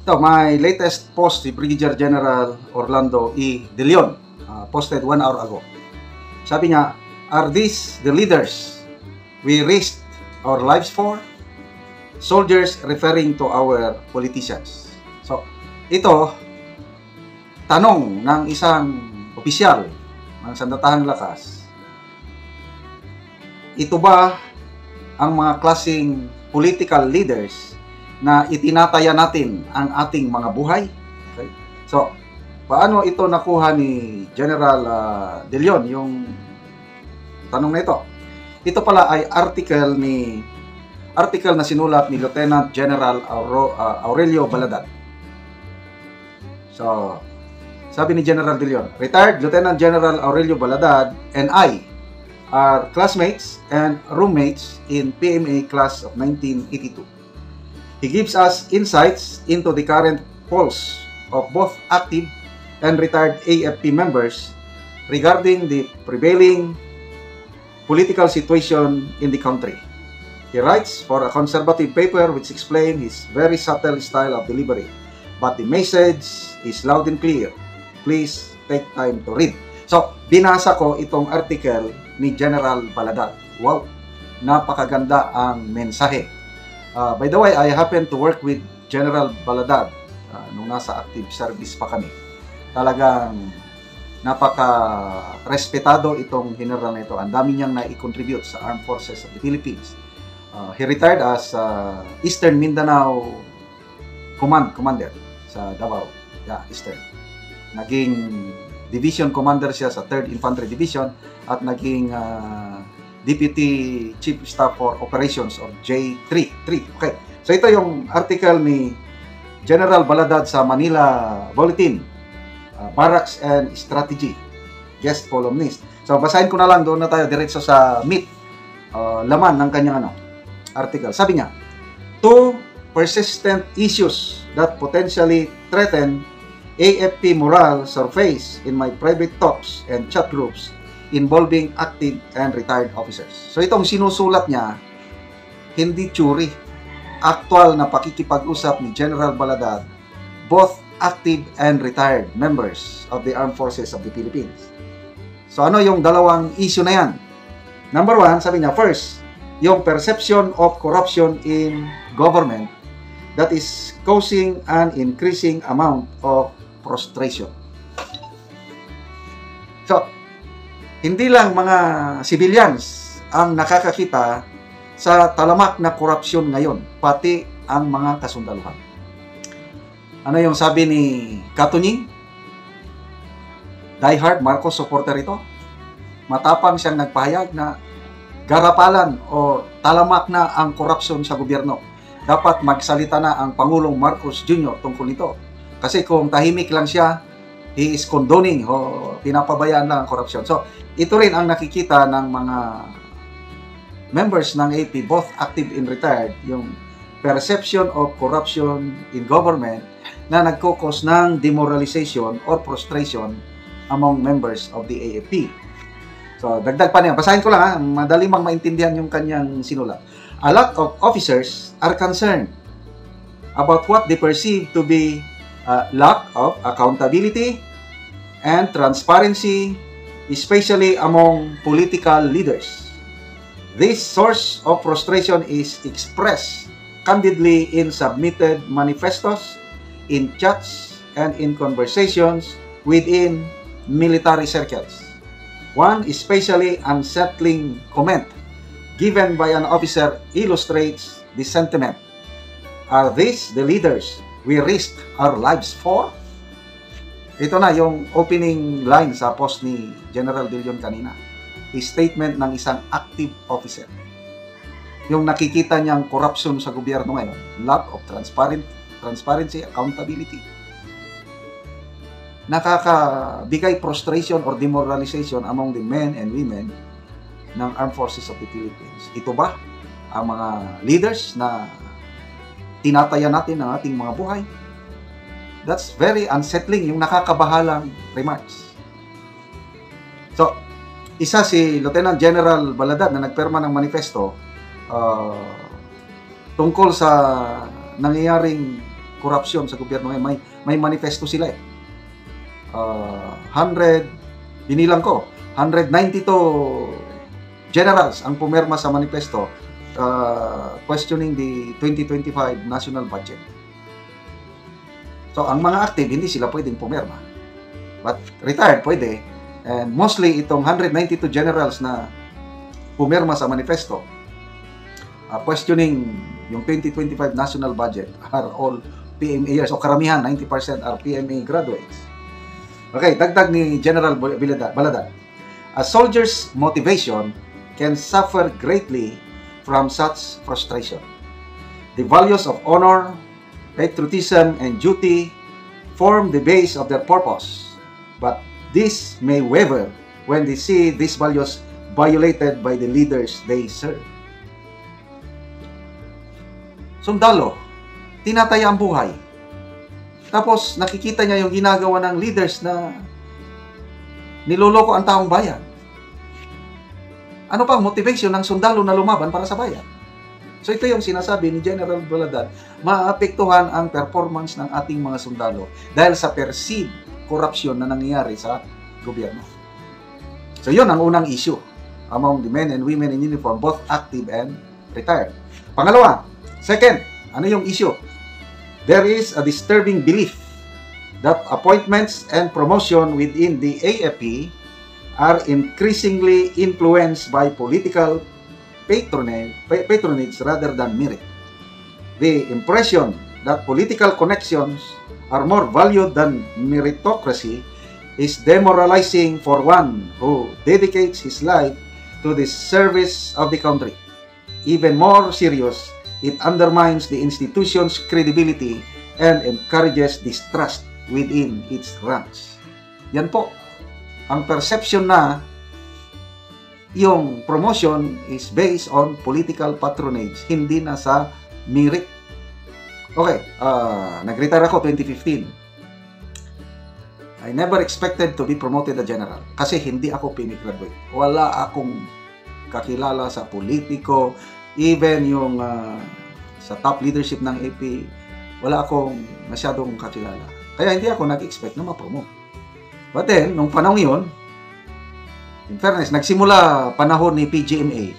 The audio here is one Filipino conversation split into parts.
Ito, my latest post, si Brigadier General Orlando E. De Leon, posted 1 hour ago. Sabi niya, are these the leaders we risked our lives for? Soldiers referring to our politicians. So, ito, tanong ng isang opisyal ng Sandatahang Lakas, ito ba ang mga klaseng political leaders na itinataya natin ang ating mga buhay? Okay? So, paano ito nakuha ni General De Leon, yung tanong na ito? Ito pala ay article na sinulat ni Lieutenant General Aurelio Baladad. So, sabi ni General De Leon, retired Lieutenant General Aurelio Baladad and I are classmates and roommates in PMA class of 1982. He gives us insights into the current pulse of both active and retired AFP members regarding the prevailing political situation in the country. He writes for a conservative paper which explains his very subtle style of delivery, but the message is loud and clear. Please take time to read. So, binasa ko itong article ni General Baladad. Wow, napakaganda ang mensahe. By the way, I happen to work with General Baladad nung nasa active service pa kami. Talagang napaka-respetado itong general na ito. Ang dami niyang na-contribute sa Armed Forces of the Philippines. He retired as Eastern Mindanao Commander sa Davao. Yeah, Eastern. Naging Division Commander siya sa 3rd Infantry Division at naging Deputy Chief Staff for Operations or J3. Okay. So ito yung article ni General Baladad sa Manila Bulletin, Barracks and Strategy, guest columnist. So basahin ko na lang, doon na tayo diretso sa meat, laman ng kanyang article. Sabi niya, 2 persistent issues that potentially threaten AFP morale surface in my private talks and chat groups involving active and retired officers. So itong sinusulat niya, hindi theory. Actual na pakikipag-usap ni General Baladad, both active and retired members of the Armed Forces of the Philippines. So ano yung dalawang issue na yan? Number 1, sabi niya, first, yung perception of corruption in government that is causing an increasing amount of frustration. So, hindi lang mga civilians ang nakakakita sa talamak na korupsyon ngayon, pati ang mga kasundaluhan. Ano yung sabi ni Katunying? Diehard Marcos supporter ito. Matapang siyang nagpahayag na garapalan o talamak na ang korupsyon sa gobyerno. Dapat magsalita na ang Pangulong Marcos Jr. tungkol nito. Kasi kung tahimik lang siya, he is condoning o pinapabayaan lang ang korupsyon. So, ito rin ang nakikita ng mga members ng AP, both active and retired, yung perception of corruption in government na nagkukos ng demoralization or frustration among members of the AFP. So, dagdag pa niya. Basahin ko lang, madali mang maintindihan yung kanyang sinulat. A lot of officers are concerned about what they perceive to be lack of accountability and transparency, especially among political leaders. This source of frustration is expressed candidly in submitted manifestos, in chats, and in conversations within military circles. One especially unsettling comment given by an officer illustrates the sentiment. Are these the leaders we risked our lives for? Ito na yung opening line sa post ni General De Leon kanina. A statement ng isang active officer. Yung nakikita niyang corruption sa gobyerno ngayon, lack of transparency, accountability. Nakakabigay frustration or demoralization among the men and women ng Armed Forces of the Philippines. Ito ba ang mga leaders na tinataya natin ng ating mga buhay? That's very unsettling, yung nakakabahalang remarks. So, isa si Lieutenant General Baladad na nagperma ng manifesto tungkol sa nangyayaring korupsyon sa gobyerno ngayon. May manifesto sila eh. 100, binilang ko, 192 generals ang pumirma sa manifesto questioning the 2025 national budget. So, ang mga active, hindi sila pwedeng pumirma. But retired, pwede. And mostly, itong 192 generals na pumirma sa manifesto, questioning yung 2025 national budget are all PMAers, o karamihan, 90% are PMA graduates. Okay, dagdag ni General Baladac. A soldier's motivation can suffer greatly from such frustration. The values of honor, patriotism, and duty form the base of their purpose, but this may waver when they see these values violated by the leaders they serve. Sundalo, tinataya ang buhay. Tapos nakikita niya yung ginagawa ng leaders na niloloko ang taong bayan. Ano pa ang motivation ng sundalo na lumaban para sa bayan? So ito yung sinasabi ni General Baladac, maapektuhan ang performance ng ating mga sundalo dahil sa perceived corruption na nangyayari sa gobyerno. So yun ang unang issue among the men and women in uniform, both active and retired. Pangalawa, second, ano yung issue? There is a disturbing belief that appointments and promotion within the AFP are increasingly influenced by political patronage rather than merit. The impression that political connections are more valued than meritocracy is demoralizing for one who dedicates his life to the service of the country. Even more serious, it undermines the institution's credibility and encourages distrust within its ranks. Yan po, ang perception na yung promotion is based on political patronage, hindi na sa merit. Okay, nag-retire ako 2015. I never expected to be promoted a general kasi hindi ako PMA graduate. Wala akong kakilala sa politiko, even yung sa top leadership ng AP, wala akong masyadong kakilala. Kaya hindi ako nag-expect na ma-promote. But then, nung panahon yun, in fairness, nagsimula panahon ni PGMA.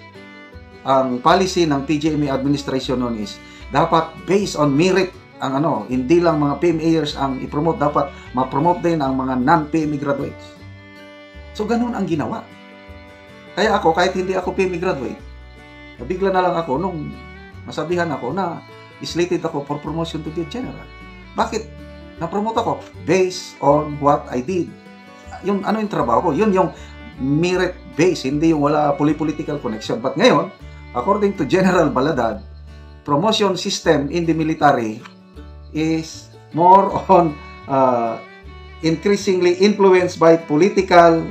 Ang policy ng PGMA administration noon is, dapat based on merit ang hindi lang mga PMAers ang i-promote, dapat ma-promote din ang mga non-PMA graduates. So, ganun ang ginawa. Kaya ako, kahit hindi ako PMA graduate, nabigla na lang ako nung masabihan ako na slated ako for promotion to be general. Bakit? Na-promote ako based on what I did. Yung yung trabaho ko, yun yung merit base, hindi yung wala political connection. But ngayon, according to General Baladac, promotion system in the military is more on increasingly influenced by political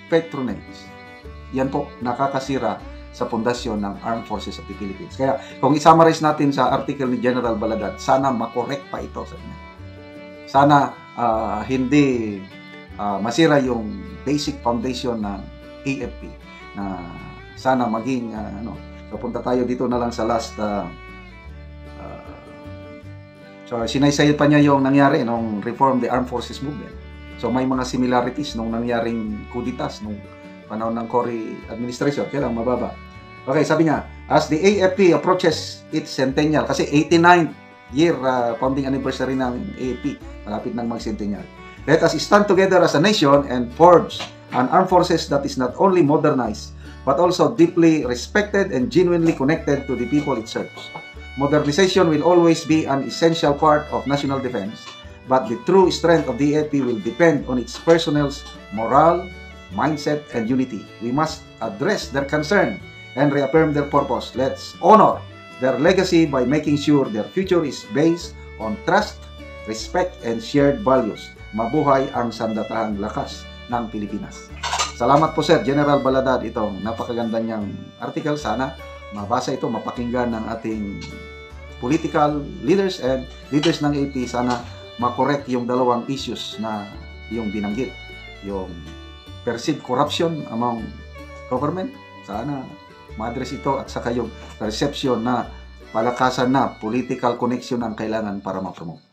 patronage. Yan po, nakakasira sa pundasyon ng Armed Forces of the Philippines. Kaya, kung i-summarize natin sa article ni General Baladac, sana makorek pa ito sa kanya. Sana hindi masira yung basic foundation ng AFP. Na sana maging, so punta tayo dito na lang sa last, so sinaysay pa niya yung nangyari nung reform the Armed Forces Movement. So may mga similarities nung nangyaring kuditas nung panahon ng Cory administration, kaya lang mababa. Okay, sabi niya, as the AFP approaches its centennial, kasi 89th year founding anniversary ng AFP, malapit ng mag-centennial. Let us stand together as a nation and forge an armed forces that is not only modernized, but also deeply respected and genuinely connected to the people it serves. Modernization will always be an essential part of national defense, but the true strength of the AFP will depend on its personnel's morale, mindset, and unity. We must address their concern and reaffirm their purpose. Let's honor their legacy by making sure their future is based on trust, respect, and shared values. Mabuhay ang sandatahang lakas ng Pilipinas. Salamat po Sir General Baladac, itong napakaganda niyang article. Sana mabasa ito, mapakinggan ng ating political leaders and leaders ng AP. Sana makorek yung dalawang issues na yung binanggit. Yung perceived corruption among government, sana ma-address ito, at saka yung perception na palakasan na, political connection ang kailangan para ma-promote.